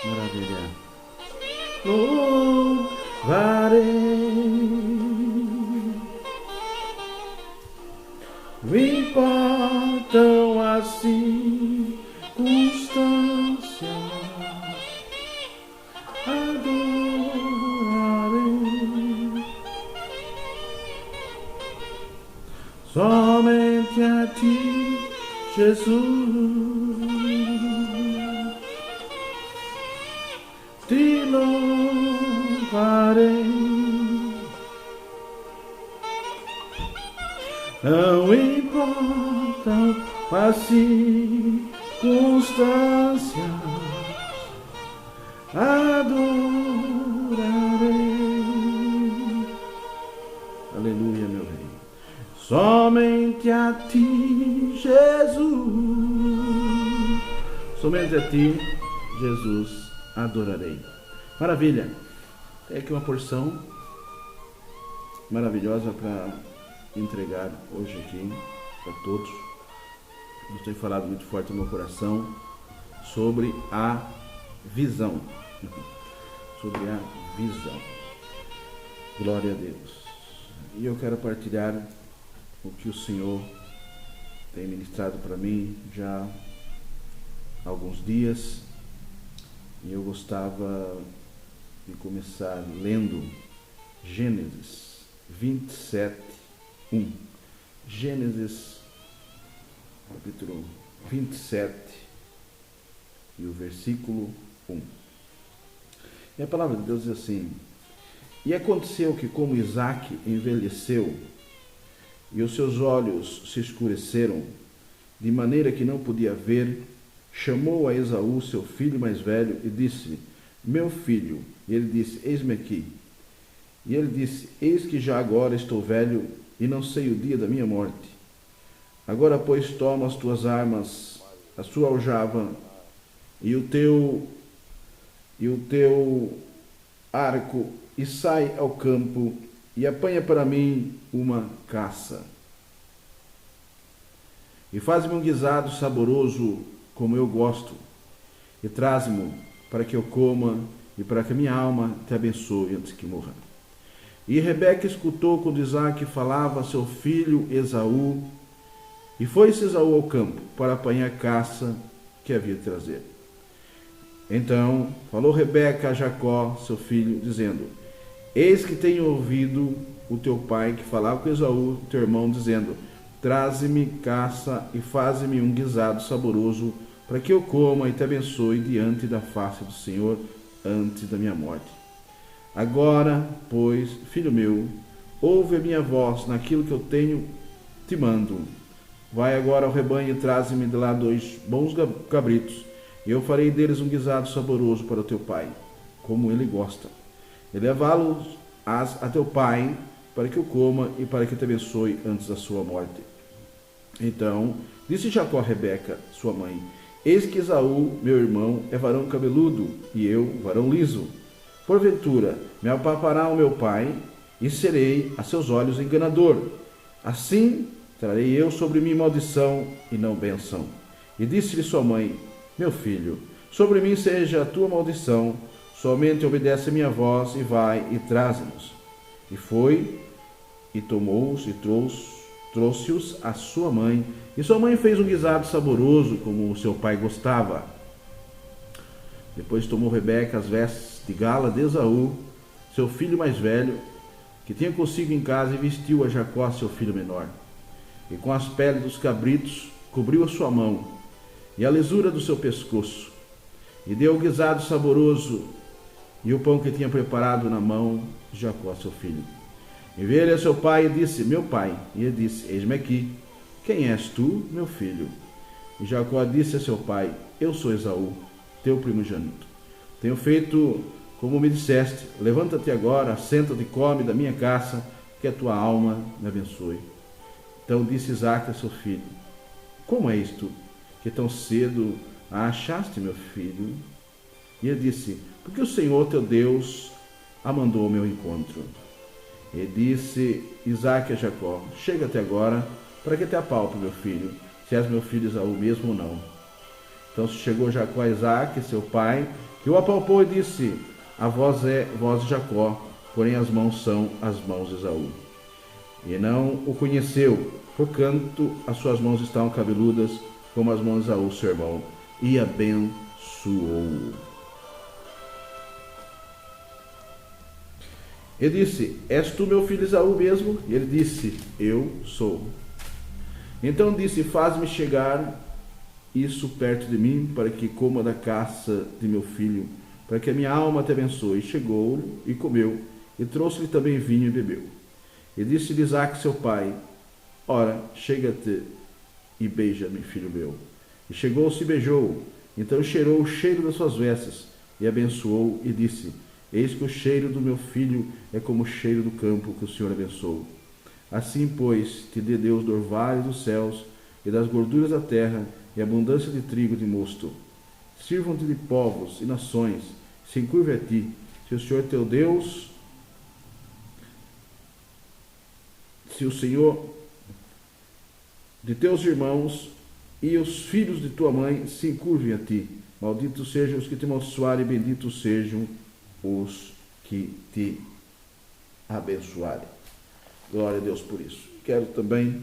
Maravilha. Louvarei, me importam as circunstâncias, adorarei somente a ti, Jesus. Te louvarei, não importa as circunstâncias, adorarei. Aleluia, meu rei. Somente a ti, Jesus. Somente a ti, Jesus, adorarei. Maravilha. Tem aqui uma porção maravilhosa para entregar hoje aqui para todos. Deus tem falado muito forte no meu coração sobre a visão. Sobre a visão. Glória a Deus. E eu quero partilhar o que o Senhor tem ministrado para mim já há alguns dias. E eu gostava de começar lendo Gênesis 27, 1. Gênesis, capítulo 27, e o versículo 1. E a palavra de Deus diz assim: E aconteceu que, como Isaque envelheceu, e os seus olhos se escureceram, de maneira que não podia ver, chamou a Esaú, seu filho mais velho, e disse: Meu filho. E ele disse: Eis-me aqui. E ele disse: Eis que já agora estou velho, e não sei o dia da minha morte. Agora, pois, toma as tuas armas, a sua aljava, e o teu arco, e sai ao campo, e apanha para mim uma caça. E faz-me um guisado saboroso, como eu gosto, e traz-me para que eu coma, e para que minha alma te abençoe antes que morra. E Rebeca escutou quando Isaque falava a seu filho Esaú, e foi-se Esaú ao campo para apanhar a caça que havia de trazer. Então falou Rebeca a Jacó, seu filho, dizendo: Eis que tenho ouvido o teu pai que falava com Esaú, teu irmão, dizendo: Traze-me caça e faze-me um guisado saboroso, para que eu coma e te abençoe diante da face do Senhor antes da minha morte. Agora, pois, filho meu, ouve a minha voz naquilo que eu te mando. Vai agora ao rebanho e traze-me de lá 2 bons cabritos, e eu farei deles um guisado saboroso para o teu pai, como ele gosta. E levá-los a teu pai, para que o coma e para que te abençoe antes da sua morte. Então disse Jacó a Rebeca, sua mãe: Eis que Esaú, meu irmão, é varão cabeludo, e eu, varão liso. Porventura, me apapará o meu pai, e serei a seus olhos enganador. Assim, trarei eu sobre mim maldição, e não bênção. E disse-lhe sua mãe: Meu filho, sobre mim seja a tua maldição, somente obedece a minha voz, e vai, e traze-nos. E foi, e tomou-os, e trouxe-os à sua mãe, e sua mãe fez um guisado saboroso, como o seu pai gostava. Depois tomou Rebeca as vestes de gala de Esaú, seu filho mais velho, que tinha consigo em casa, e vestiu a Jacó, seu filho menor. E com as peles dos cabritos cobriu a sua mão, e a lisura do seu pescoço, e deu o guisado saboroso, e o pão que tinha preparado na mão de Jacó, seu filho. Enviou ele a seu pai e disse: Meu pai. E ele disse: Eis-me aqui. Quem és tu, meu filho? E Jacó disse a seu pai: Eu sou Esaú, teu primogênito. Tenho feito como me disseste. Levanta-te agora, senta-te e come da minha caça, que a tua alma me abençoe. Então disse Isaque a seu filho: Como é isto, que tão cedo a achaste, meu filho? E ele disse: Porque o Senhor teu Deus a mandou ao meu encontro. E disse Isaque a Jacó: Chega-te agora, para que te apalpe, meu filho, se és meu filho Esaú mesmo ou não. Então se chegou Jacó a Isaque, seu pai, que o apalpou e disse: a voz é voz de Jacó, porém as mãos são as mãos de Esaú. E não o conheceu, porquanto as suas mãos estavam cabeludas, como as mãos de Esaú, seu irmão, e abençoou. Ele disse: és tu meu filho Esaú mesmo? E ele disse: eu sou. Então disse: faz-me chegar isso perto de mim, para que coma da caça de meu filho, para que a minha alma te abençoe. E chegou e comeu, e trouxe-lhe também vinho e bebeu. E disse-lhe Isaque seu pai: ora, chega-te e beija-me, filho meu. E chegou-se e beijou-o. Então cheirou o cheiro das suas vestes, e abençoou, e disse: eis que o cheiro do meu filho é como o cheiro do campo que o Senhor abençoou. Assim, pois, te dê Deus do orvalho dos céus e das gorduras da terra, e abundância de trigo e de mosto. Sirvam-te de povos e nações, se encurve a ti, se o Senhor teu Deus, se o Senhor de teus irmãos e os filhos de tua mãe se encurvem a ti. Malditos sejam os que te amaldiçoarem, e benditos sejam os que te abençoarem. Glória a Deus por isso. Quero também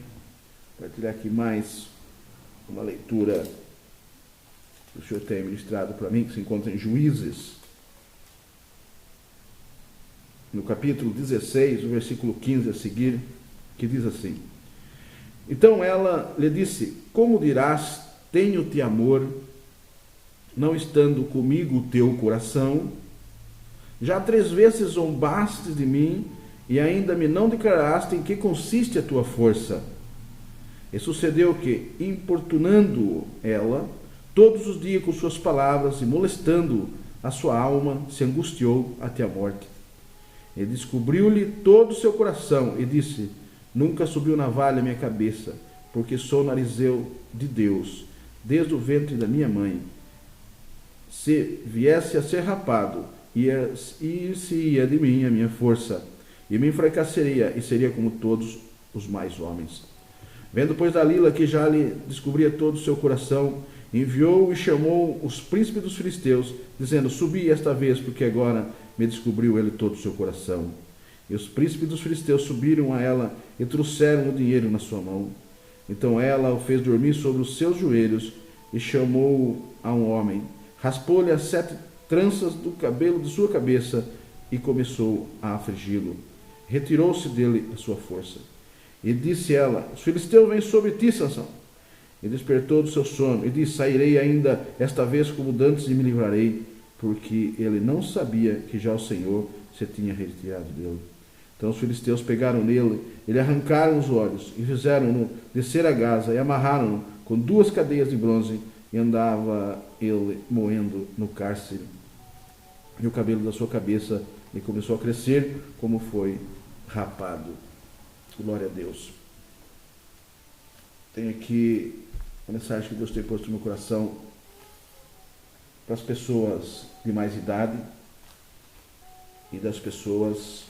partilhar aqui mais uma leitura que o Senhor tem ministrado para mim, que se encontra em Juízes, no capítulo 16, o versículo 15 a seguir, que diz assim: então ela lhe disse: como dirás, tenho-te amor, não estando comigo o teu coração? Já 3 vezes zombaste de mim, e ainda me não declaraste em que consiste a tua força. E sucedeu que, importunando ela, todos os dias com suas palavras, e molestando a sua alma, se angustiou até a morte. E descobriu-lhe todo o seu coração, e disse: nunca subiu navalha a minha cabeça, porque sou narizeu de Deus, desde o ventre da minha mãe. Se viesse a ser rapado, ir-se-ia de mim a minha força, e me enfraqueceria, e seria como todos os mais homens. Vendo, pois, Dalila que já lhe descobria todo o seu coração, enviou e chamou os príncipes dos filisteus, dizendo: subi esta vez, porque agora me descobriu ele todo o seu coração. E os príncipes dos filisteus subiram a ela e trouxeram o dinheiro na sua mão. Então ela o fez dormir sobre os seus joelhos e chamou a um homem, raspou-lhe as 7 tranças do cabelo de sua cabeça e começou a afligi-lo. Retirou-se dele a sua força. E disse ela: os filisteus vêm sobre ti, Sansão. E despertou do seu sono e disse: sairei ainda esta vez como dantes e me livrarei, porque ele não sabia que já o Senhor se tinha retirado dele. Então os filisteus pegaram nele, e lhe arrancaram os olhos, e fizeram-no descer a Gaza, e amarraram-no com 2 cadeias de bronze, e andava ele moendo no cárcere. E o cabelo da sua cabeça lhe começou a crescer, como foi rapado. Glória a Deus. Tenho aqui uma mensagem que Deus tem posto no meu coração para as pessoas de mais idade e das pessoas,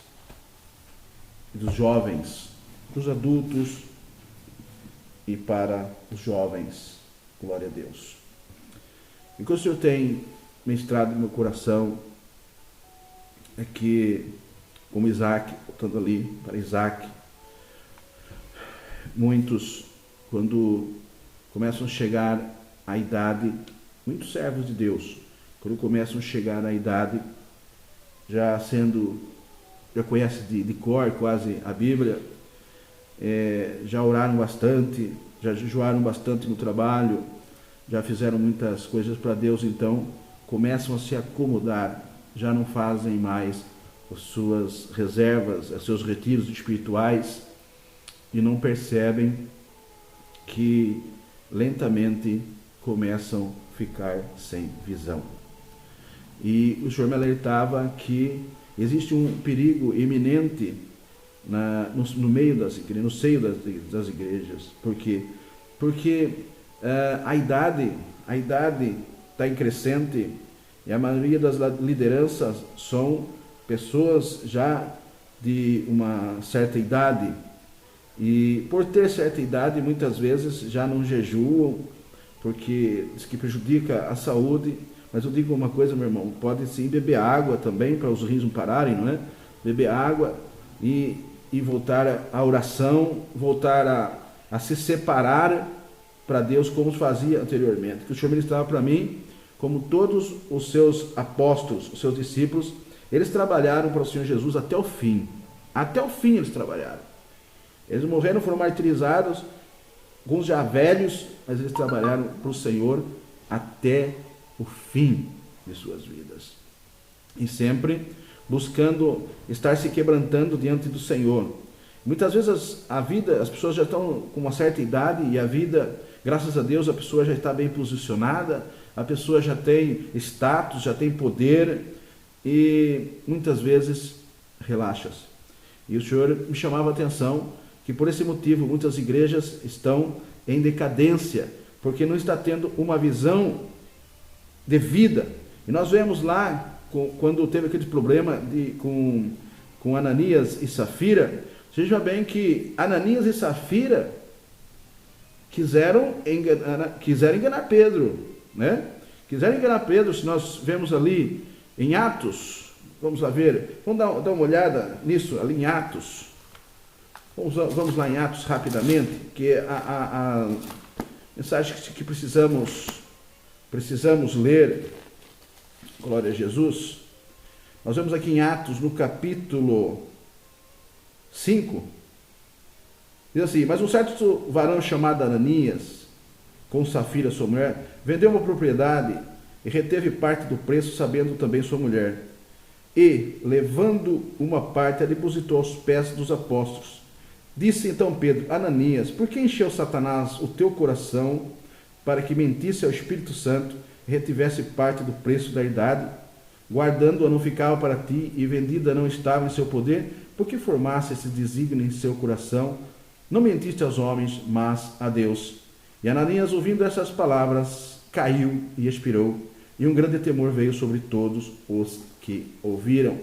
dos jovens, dos adultos e para os jovens. Glória a Deus. E o que o Senhor tem ministrado no meu coração é que, como Isaque, voltando ali para Isaque, muitos, quando começam a chegar à idade, muitos servos de Deus, quando começam a chegar à idade, já conhece de cor quase a Bíblia, já oraram bastante, já jejuaram bastante no trabalho, já fizeram muitas coisas para Deus, então começam a se acomodar, já não fazem mais as suas reservas, os seus retiros espirituais, e não percebem que lentamente começam a ficar sem visão. E o Senhor me alertava que existe um perigo iminente no meio das igrejas, no seio das igrejas. Por quê? Porque a idade está em crescente, e a maioria das lideranças são pessoas já de uma certa idade, e por ter certa idade muitas vezes já não jejuam, porque diz que prejudica a saúde, Mas eu digo uma coisa, meu irmão, pode sim beber água também, para os rins não pararem, não é? Beber água e voltar à oração, voltar a se separar para Deus como fazia anteriormente. Que o Senhor ministrava para mim, como todos os seus apóstolos, os seus discípulos, eles trabalharam para o Senhor Jesus até o fim. Até o fim eles trabalharam. Eles morreram, foram martirizados, alguns já velhos, mas eles trabalharam para o Senhor até o fim de suas vidas. E sempre buscando estar se quebrantando diante do Senhor. Muitas vezes a vida, as pessoas já estão com uma certa idade e a vida, graças a Deus, a pessoa já está bem posicionada, a pessoa já tem status, já tem poder e muitas vezes relaxa-se. E o Senhor me chamava a atenção que por esse motivo muitas igrejas estão em decadência, porque não está tendo uma visão de vida. E nós vemos lá, quando teve aquele problema com Ananias e Safira, veja bem que Ananias e Safira quiseram enganar Pedro, né? Quiseram enganar Pedro. Se nós vemos ali em Atos, vamos lá ver, vamos dar uma olhada nisso ali em Atos. Vamos lá em Atos rapidamente, que é a mensagem que precisamos ler. Glória a Jesus. Nós vemos aqui em Atos, no capítulo 5, diz assim: mas um certo varão chamado Ananias, com Safira sua mulher, vendeu uma propriedade e reteve parte do preço, sabendo também sua mulher. E, levando uma parte, a depositou aos pés dos apóstolos. Disse então Pedro: Ananias, por que encheu Satanás o teu coração para que mentisse ao Espírito Santo e retivesse parte do preço da herdade? Guardando-a não ficava para ti e vendida não estava em seu poder? Porque formasse esse desígnio em seu coração? Não mentiste aos homens, mas a Deus. E Ananias, ouvindo essas palavras, caiu e expirou, e um grande temor veio sobre todos os que ouviram.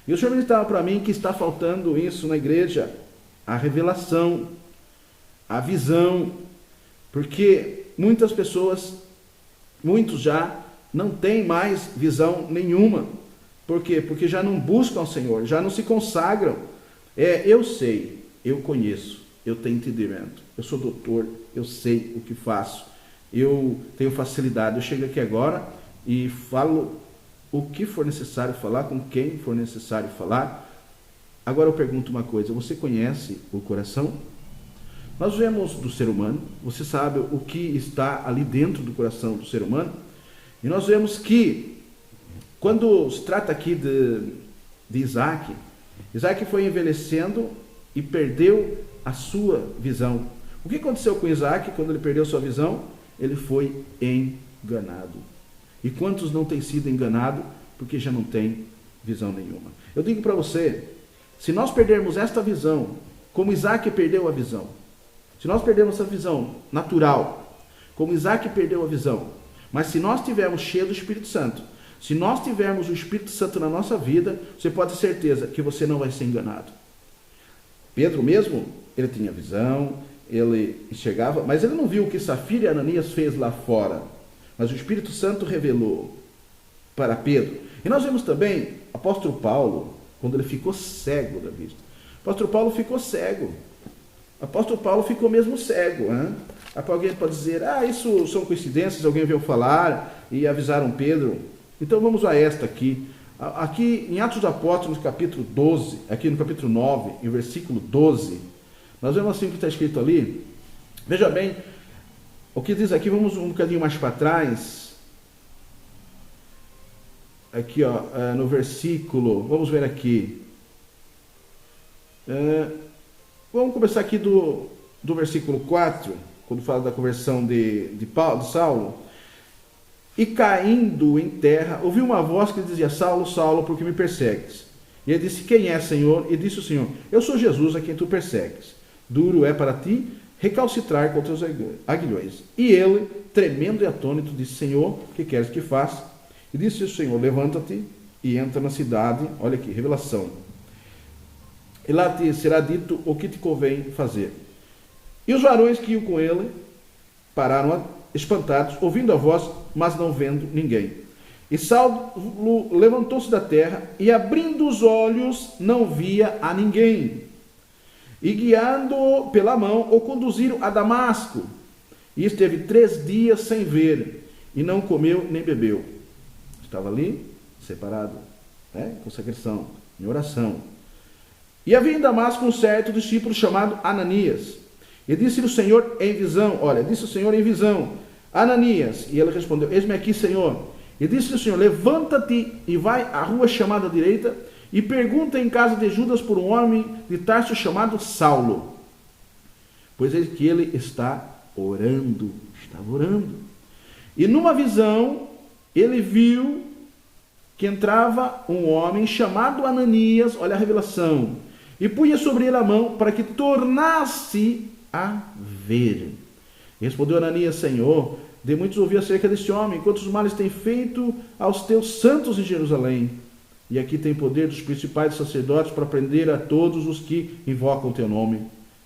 E o Senhor me estava para mim que está faltando isso na igreja, a revelação, a visão, porque muitas pessoas, muitos já não têm mais visão nenhuma. Por quê? Porque já não buscam o Senhor, já não se consagram. Eu sei, eu conheço, eu tenho entendimento, eu sou doutor, eu sei o que faço, eu tenho facilidade, eu chego aqui agora e falo o que for necessário falar, com quem for necessário falar. Agora eu pergunto uma coisa: você conhece o coração? Nós vemos do ser humano, você sabe o que está ali dentro do coração do ser humano, e nós vemos que, quando se trata aqui de Isaac, Isaac foi envelhecendo e perdeu a sua visão. O que aconteceu com Isaac quando ele perdeu sua visão? Ele foi enganado. E quantos não têm sido enganados porque já não tem visão nenhuma? Eu digo para você, se nós perdermos esta visão, como Isaac perdeu a visão, se nós perdermos essa visão natural, como Isaac perdeu a visão, mas se nós tivermos cheio do Espírito Santo, se nós tivermos o Espírito Santo na nossa vida, você pode ter certeza que você não vai ser enganado. Pedro mesmo, ele tinha visão, ele enxergava, mas ele não viu o que Safira e Ananias fez lá fora. Mas o Espírito Santo revelou para Pedro. E nós vemos também o apóstolo Paulo, quando ele ficou cego da vista. O apóstolo Paulo ficou cego. O apóstolo Paulo ficou mesmo cego. Hein? Alguém pode dizer: isso são coincidências, alguém veio falar e avisaram Pedro. Então vamos a esta aqui. Aqui em Atos dos Apóstolos, no capítulo 12, aqui no capítulo 9, em versículo 12, nós vemos assim o que está escrito ali. Veja bem, o que diz aqui, vamos um bocadinho mais para trás. Aqui, no versículo, vamos ver aqui. Vamos começar aqui do versículo 4, quando fala da conversão de Saulo. E caindo em terra, ouviu uma voz que dizia: Saulo, Saulo, por que me persegues? E ele disse: quem é, Senhor? E disse o Senhor: eu sou Jesus a quem tu persegues. Duro é para ti recalcitrar contra os aguilhões. E ele, tremendo e atônito, disse: Senhor, o que queres que faça? E disse o Senhor: levanta-te e entra na cidade. Olha aqui, revelação. E lá te será dito o que te convém fazer. E os varões que iam com ele pararam espantados, ouvindo a voz, mas não vendo ninguém. E Saulo levantou-se da terra e, abrindo os olhos, não via a ninguém. E, guiando-o pela mão, o conduziram a Damasco. E esteve 3 dias sem ver, e não comeu nem bebeu. Estava ali, separado, consagração, em oração. E havia em Damasco um certo discípulo chamado Ananias. E disse-lhe o Senhor em visão, disse o Senhor em visão, Ananias. E ele respondeu, eis-me aqui, Senhor. E disse-lhe o Senhor, levanta-te e vai à rua chamada à direita, e pergunta em casa de Judas por um homem de Tarso chamado Saulo. Pois é que ele estava orando. E numa visão, ele viu que entrava um homem chamado Ananias, olha a revelação, e punha sobre ele a mão para que tornasse a ver. E respondeu Ananias, Senhor, de muitos ouvi acerca deste homem, quantos males tem feito aos teus santos em Jerusalém. E aqui tem poder dos principais sacerdotes para prender a todos os que invocam o teu nome.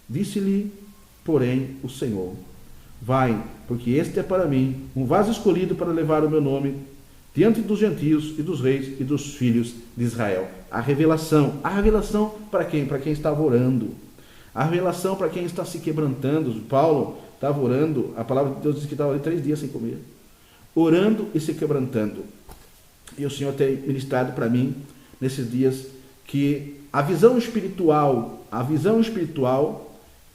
Disse-lhe, porém, o Senhor, vai, porque este é para mim um vaso escolhido para levar o meu nome diante dos gentios e dos reis e dos filhos de Israel. A revelação para quem? Para quem estava orando. A revelação para quem está se quebrantando. Paulo estava orando, a palavra de Deus diz que estava ali 3 dias sem comer, orando e se quebrantando. E o Senhor tem ministrado para mim nesses dias que a visão espiritual,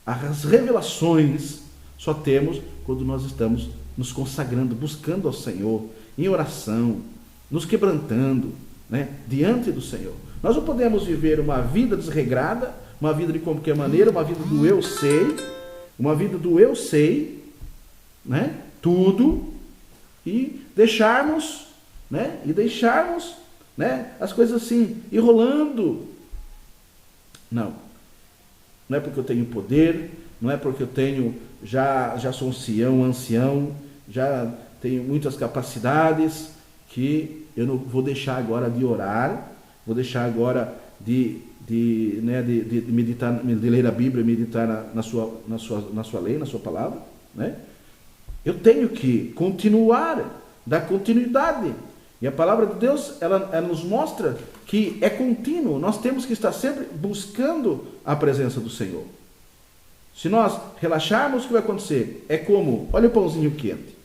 as revelações só temos quando nós estamos nos consagrando, buscando ao Senhor, em oração, nos quebrantando, diante do Senhor. Nós não podemos viver uma vida desregrada, uma vida de qualquer maneira, uma vida do eu sei, tudo, e deixarmos as coisas assim, ir rolando. Não é porque eu tenho poder, não é porque eu tenho, já sou ancião, já tenho muitas capacidades, que eu não vou deixar agora de orar, vou deixar agora de meditar, de ler a Bíblia, meditar na sua lei, na sua palavra, Eu tenho que continuar, dar continuidade. E a palavra de Deus, ela nos mostra que é contínuo. Nós temos que estar sempre buscando a presença do Senhor. Se nós relaxarmos, o que vai acontecer? É como, olha o pãozinho quente.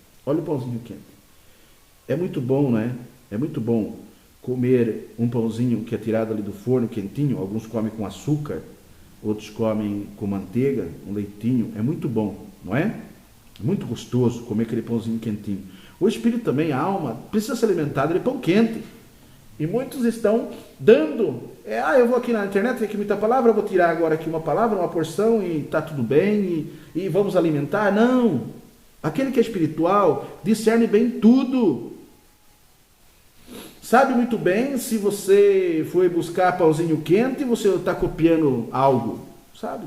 É muito bom, É muito bom comer um pãozinho que é tirado ali do forno, quentinho. Alguns comem com açúcar, outros comem com manteiga, um leitinho. É muito bom, não é? É muito gostoso comer aquele pãozinho quentinho. O espírito também, a alma, precisa ser alimentada de pão quente. E muitos estão dando, eu vou aqui na internet, tem aqui muita palavra, eu vou tirar agora aqui uma palavra, uma porção, e está tudo bem, e vamos alimentar. Não! Aquele que é espiritual discerne bem tudo. Sabe muito bem se você foi buscar pãozinho quente e você está copiando algo, sabe?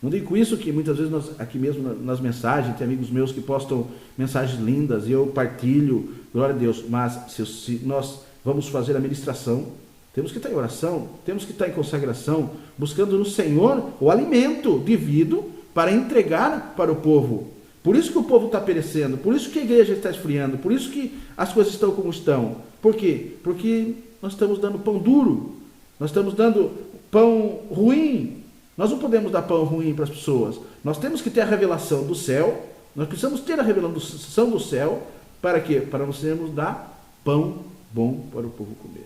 Não digo com isso que muitas vezes nós, aqui mesmo nas mensagens, tem amigos meus que postam mensagens lindas e eu partilho, glória a Deus, mas se nós vamos fazer a ministração, temos que estar em oração, temos que estar em consagração, buscando no Senhor o alimento devido para entregar para o povo. Por isso que o povo está perecendo, por isso que a igreja está esfriando, por isso que as coisas estão como estão. Por quê? Porque nós estamos dando pão duro, nós estamos dando pão ruim. Nós não podemos dar pão ruim para as pessoas. Nós temos que ter a revelação do céu, nós precisamos ter a revelação do céu, para quê? Para nós termos dar pão bom para o povo comer.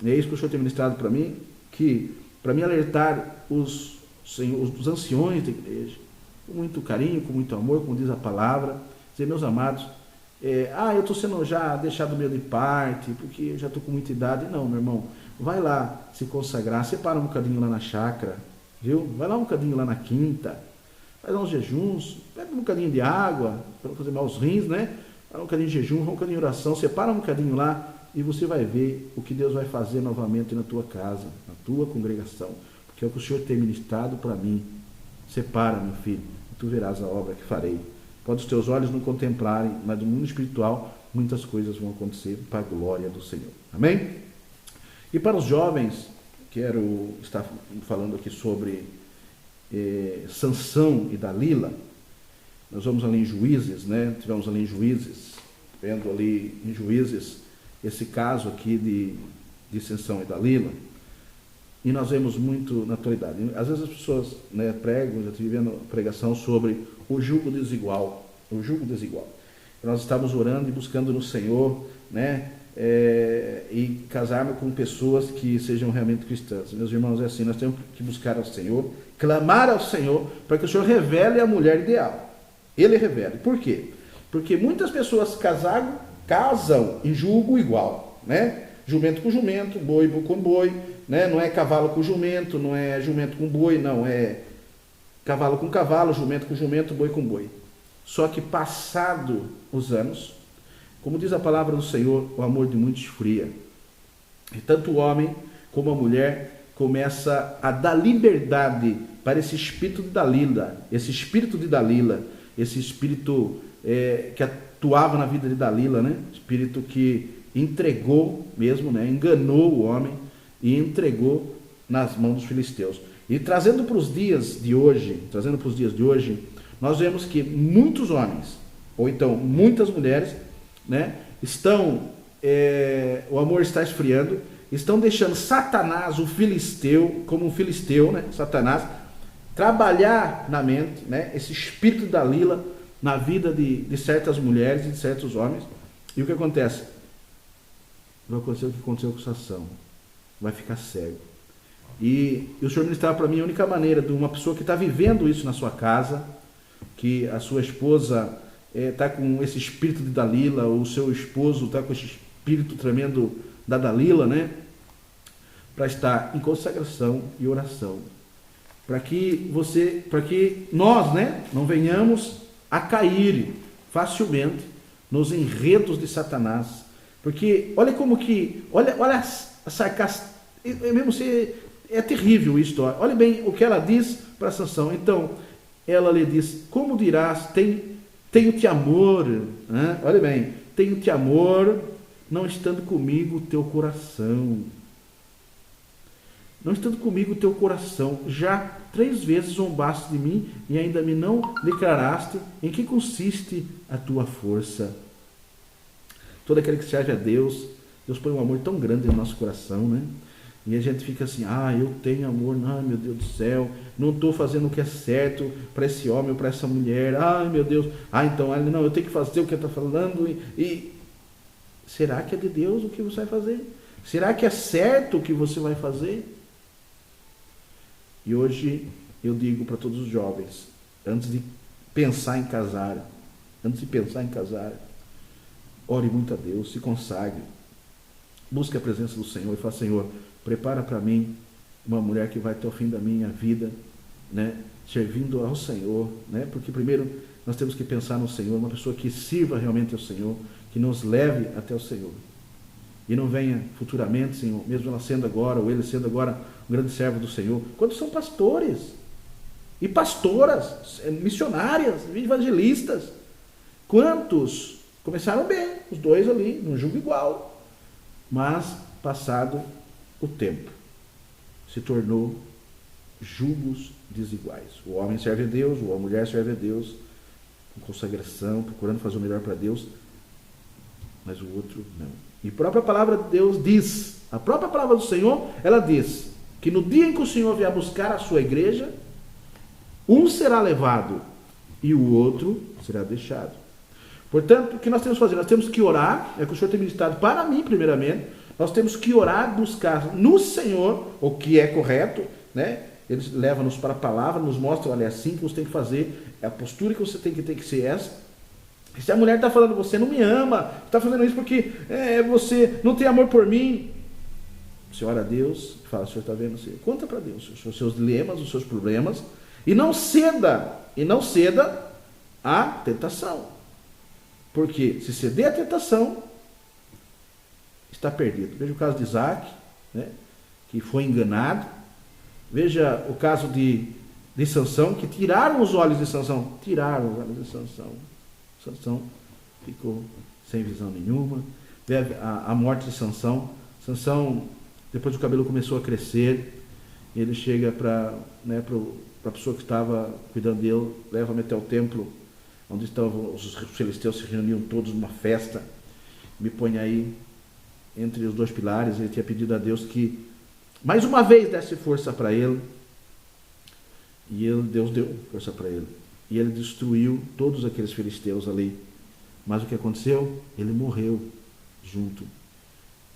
E é isso que o Senhor tem ministrado para mim, que para me alertar os anciões da igreja, com muito carinho, com muito amor, como diz a palavra, dizer, meus amados, eu estou sendo já deixado meio de parte, porque eu já estou com muita idade. Não, meu irmão, vai lá se consagrar, separa um bocadinho lá na chácara, viu? Vai lá um bocadinho lá na quinta, faz uns jejuns, pega um bocadinho de água, para não fazer mal aos rins, Vai um bocadinho de jejum, um bocadinho de oração, separa um bocadinho lá, e você vai ver o que Deus vai fazer novamente na tua casa, na tua congregação, porque é o que o Senhor tem ministrado para mim. Separa, meu filho, e tu verás a obra que farei. Pode os teus olhos não contemplarem, mas no mundo espiritual muitas coisas vão acontecer para a glória do Senhor. Amém? E para os jovens, quero estar falando aqui sobre Sansão e Dalila. Nós vamos ali em Juízes, tivemos ali em Juízes, vendo ali em Juízes esse caso aqui de Sansão e Dalila, e nós vemos muito na atualidade. Às vezes as pessoas, né, pregam, já estive vendo pregação sobre o jugo desigual. O jugo desigual. Nós estamos orando e buscando no Senhor, né, e casarmos com pessoas que sejam realmente cristãs. Meus irmãos, é assim, nós temos que buscar ao Senhor, clamar ao Senhor, para que o Senhor revele a mulher ideal. Ele revele. Por quê? Porque muitas pessoas casam em jugo igual, né? Jumento com jumento, boi com boi, né? Não é cavalo com jumento, não é jumento com boi, não, é cavalo com cavalo, jumento com jumento, boi com boi. Só que passado os anos, como diz a palavra do Senhor, o amor de muitos esfria. E tanto o homem como a mulher começa a dar liberdade para esse espírito de Dalila, esse espírito que atuava na vida de Dalila, né? Espírito que entregou mesmo, né? Enganou o homem e entregou nas mãos dos filisteus. E trazendo para os dias de hoje, nós vemos que muitos homens, ou então muitas mulheres, né, o amor está esfriando, estão deixando Satanás, o filisteu, como um filisteu, né, Satanás, trabalhar na mente, né, esse espírito da Dalila na vida de certas mulheres e de certos homens. E o que acontece? Vai acontecer o que aconteceu com Sansão. Vai ficar cego. E o Senhor ministrava para mim a única maneira de uma pessoa que está vivendo isso na sua casa, que a sua esposa está com esse espírito de Dalila, ou o seu esposo está com esse espírito tremendo da Dalila, né? Para estar em consagração e oração. Para que nós, né, não venhamos a cair facilmente nos enredos de Satanás. Porque olha como que, olha a sarcasmo, é terrível isso. Olha bem o que ela diz para Sansão. Então, ela lhe diz: como dirás, tenho-te amor, né? Olha bem, tenho-te amor, não estando comigo o teu coração. Não estando comigo o teu coração, já 3 vezes zombaste de mim e ainda me não declaraste em que consiste a tua força. Todo aquele que serve a Deus, Deus põe um amor tão grande no nosso coração, né? E a gente fica assim: eu tenho amor, meu Deus do céu, não estou fazendo o que é certo para esse homem ou para essa mulher, meu Deus, então não, eu tenho que fazer o que ele está falando. E será que é de Deus o que você vai fazer? Será que é certo o que você vai fazer? E hoje eu digo para todos os jovens, antes de pensar em casar, ore muito a Deus, se consagre, busque a presença do Senhor e fala: Senhor, prepara para mim uma mulher que vai até o fim da minha vida, né, servindo ao Senhor, né, porque primeiro nós temos que pensar no Senhor, uma pessoa que sirva realmente ao Senhor, que nos leve até o Senhor. E não venha futuramente, Senhor, mesmo ela sendo agora, ou ele sendo agora um grande servo do Senhor. Quantos são pastores e pastoras, missionárias, evangelistas? Quantos começaram bem, os dois ali, num jugo igual, mas passado o tempo, se tornou jugos desiguais. O homem serve a Deus, a mulher serve a Deus, com consagração, procurando fazer o melhor para Deus, mas o outro não. E a própria palavra de Deus diz, a própria palavra do Senhor, ela diz que no dia em que o Senhor vier buscar a sua igreja, um será levado e o outro será deixado. Portanto, o que nós temos que fazer? Nós temos que orar, é o que o Senhor tem ministrado para mim primeiramente, nós temos que orar, buscar no Senhor o que é correto, né? Ele leva-nos para a palavra, nos mostra: olha, é assim que você tem que fazer, é a postura que você tem que ser essa. E se a mulher está falando: você não me ama, está fazendo isso porque você não tem amor por mim, você ora a Deus e fala: o Senhor está vendo? Você conta para Deus os seus dilemas, os seus problemas, e não ceda à tentação. Porque se ceder à tentação, está perdido. Veja o caso de Isaac, né, que foi enganado. Veja o caso de Sansão, que tiraram os olhos de Sansão. Sansão ficou sem visão nenhuma. Veja a morte de Sansão. Sansão, depois o cabelo começou a crescer, ele chega para a pessoa que estava cuidando dele, leva-me até o templo onde estavam os filisteus se reuniam todos numa festa. Me põe aí entre os dois pilares. Ele tinha pedido a Deus que mais uma vez desse força para ele, e Deus deu força para ele, e ele destruiu todos aqueles filisteus ali. Mas o que aconteceu? Ele morreu junto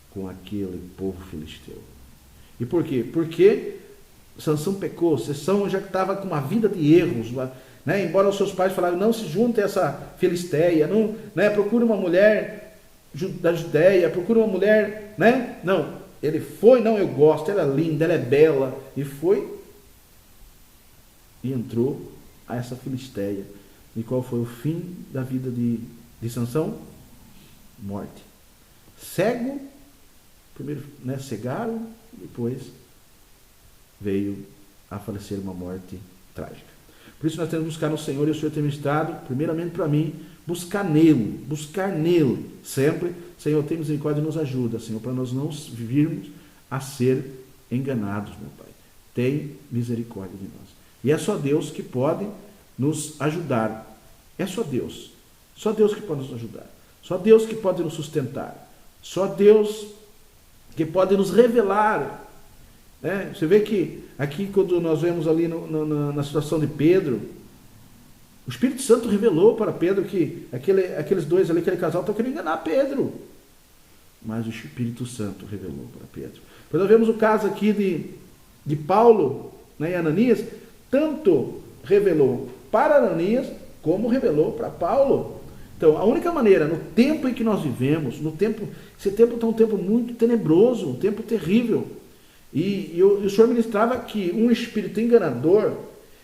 com aquele povo filisteu. E por quê? Porque Sansão pecou. Sansão já estava com uma vida de erros, né? Embora os seus pais falaram, não se junte a essa filisteia, não, né? Procure uma mulher da Judéia, procure uma mulher, né? Não, ele foi, não, eu gosto, ela é linda, ela é bela, e foi e entrou a essa filisteia. E qual foi o fim da vida de Sansão? Morte. Cego, primeiro, né, cegaram, depois veio a falecer uma morte trágica. Por isso nós temos que buscar no Senhor, e o Senhor tem ministrado, primeiramente para mim, buscar nele, sempre. Senhor, tem misericórdia e nos ajuda, Senhor, para nós não virmos a ser enganados, meu Pai. Tem misericórdia de nós. E é só Deus que pode nos ajudar. É só Deus. Só Deus que pode nos ajudar. Só Deus que pode nos sustentar. Só Deus que pode nos revelar. Né? Você vê que aqui, quando nós vemos ali na situação de Pedro, o Espírito Santo revelou para Pedro que aqueles dois ali, aquele casal, estão querendo enganar Pedro. Mas o Espírito Santo revelou para Pedro. Depois nós vemos o caso aqui de Paulo, né, e Ananias. Tanto revelou para Ananias, como revelou para Paulo. Então, a única maneira, no tempo em que nós vivemos, esse tempo está um tempo muito tenebroso, um tempo terrível. E o Senhor ministrava que um espírito enganador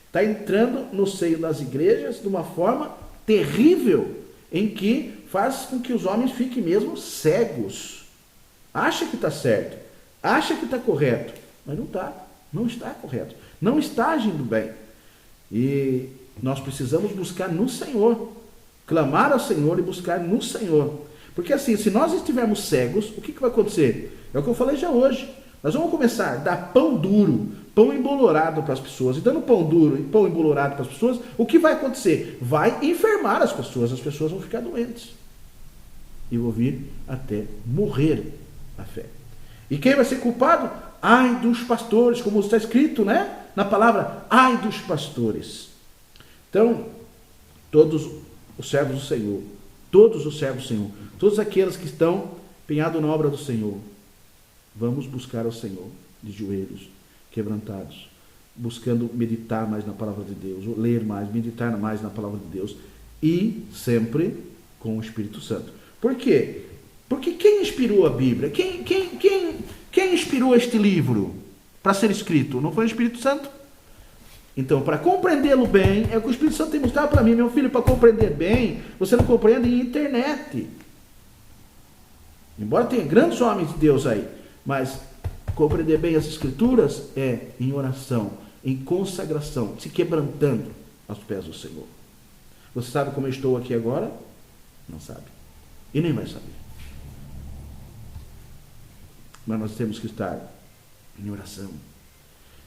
está entrando no seio das igrejas de uma forma terrível, em que faz com que os homens fiquem mesmo cegos. Acha que está certo, acha que está correto, mas não está correto, não está agindo bem. E nós precisamos buscar no Senhor, clamar ao Senhor e buscar no Senhor. Porque assim, se nós estivermos cegos, o que vai acontecer? É o que eu falei já hoje. Nós vamos começar a dar pão duro, pão embolorado para as pessoas. E dando pão duro e pão embolorado para as pessoas, o que vai acontecer? Vai enfermar as pessoas vão ficar doentes. E vão vir até morrer a fé. E quem vai ser culpado? Ai dos pastores, como está escrito, né? Na palavra, ai dos pastores. Então, todos os servos do Senhor, todos aqueles que estão empenhados na obra do Senhor, vamos buscar ao Senhor de joelhos, quebrantados, buscando meditar mais na palavra de Deus, ler mais, meditar mais na palavra de Deus, e sempre com o Espírito Santo. Por quê? Porque quem inspirou a Bíblia? Quem inspirou este livro para ser escrito? Não foi o Espírito Santo? Então, para compreendê-lo bem, é o que o Espírito Santo tem mostrado para mim. Meu filho, para compreender bem, você não compreende em internet. Embora tenha grandes homens de Deus aí, mas compreender bem as Escrituras é em oração, em consagração, se quebrantando aos pés do Senhor. Você sabe como eu estou aqui agora? Não sabe. E nem vai saber. Mas nós temos que estar em oração.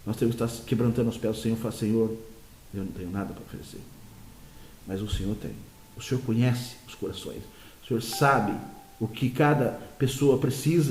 Nós temos que estar quebrantando os pés do Senhor e falar, Senhor, eu não tenho nada para oferecer. Mas o Senhor tem. O Senhor conhece os corações. O Senhor sabe o que cada pessoa precisa.